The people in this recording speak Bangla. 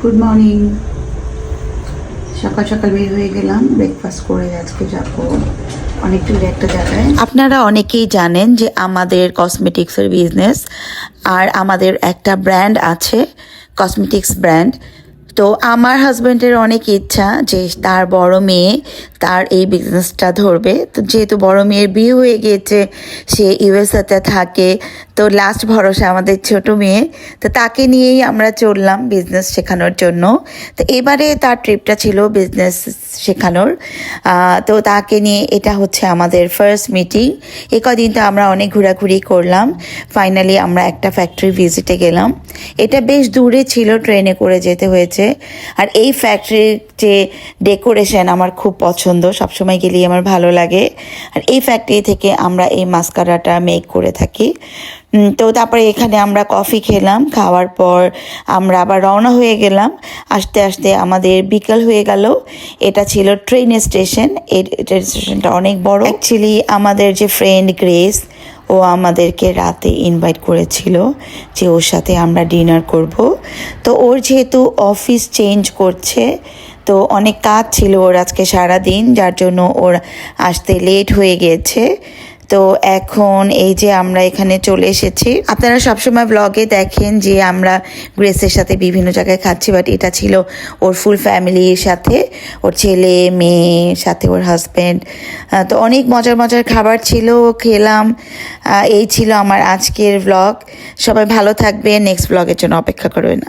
Good morning. সকাল সকাল বের হয়ে গেলাম, ব্রেকফাস্ট করে আজকে যাবো অনেক দূরে একটা জায়গায়। আপনারা অনেকেই জানেন যে আমাদের কসমেটিক্সের বিজনেস, আর আমাদের একটা ব্র্যান্ড আছে, কসমেটিক্স ব্র্যান্ড। তো আমার হাজব্যান্ডের অনেক ইচ্ছা যে তার বড় মেয়ে তার এই বিজনেসটা ধরবে। তো যেহেতু বড় মেয়ের বিয়ে হয়ে গিয়েছে, সে ইউএসএতে থাকে, তো লাস্ট ভরসা আমাদের ছোট মেয়ে। তো তাকে নিয়েই আমরা চললাম বিজনেস শেখানোর জন্য। তো এবারে তার ট্রিপটা ছিল বিজনেস শেখানোর। তো তাকে নিয়ে এটা হচ্ছে আমাদের ফার্স্ট মিটিং। এ কদিন তো আমরা অনেক ঘোরাঘুরি করলাম, ফাইনালি আমরা একটা ফ্যাক্টরি ভিজিটে গেলাম। এটা বেশ দূরে ছিল, ট্রেনে করে যেতে হয়েছে। আর এই ফ্যাক্টরির যে ডেকোরেশন আমার খুব পছন্দ, সবসময় গেলেই আমার ভালো লাগে। আর এই ফ্যাক্টরি থেকে আমরা এই মাস্কারাটা মেক করে থাকি। তো তারপরে এখানে আমরা কফি খেলাম, খাওয়ার পর আমরা আবার রওনা হয়ে গেলাম। আস্তে আস্তে আমাদের বিকাল হয়ে গেল। এটা ছিল ট্রেন স্টেশন। এই ট্রেন স্টেশনটা অনেক বড়। অ্যাকচুয়ালি আমাদের যে ফ্রেন্ড গ্রেস, ও আমাদেরকে রাতে ইনভাইট করেছিল যে ওর সাথে আমরা ডিনার করব। তো ওর যেহেতু অফিস চেঞ্জ করছে, তো অনেক কাজ ছিল ওর আজকে সারাদিন, যার জন্য ওর আসতে লেট হয়ে গিয়েছে। তো এখন এই যে আমরা এখানে চলে এসেছি। আপনারা সবসময় ব্লগে দেখেন যে আমরা গ্রেসের সাথে বিভিন্ন জায়গায় খাচ্ছি, বাট এটা ছিল ওর ফুল ফ্যামিলির সাথে, ওর ছেলে মেয়ে সাথে ওর হাজব্যান্ড। তো অনেক মজার মজার খাবার ছিল, খেলাম। এই ছিল আমার আজকের ব্লগ। সবাই ভালো থাকবে, নেক্সট ব্লগের জন্য অপেক্ষা করবেন।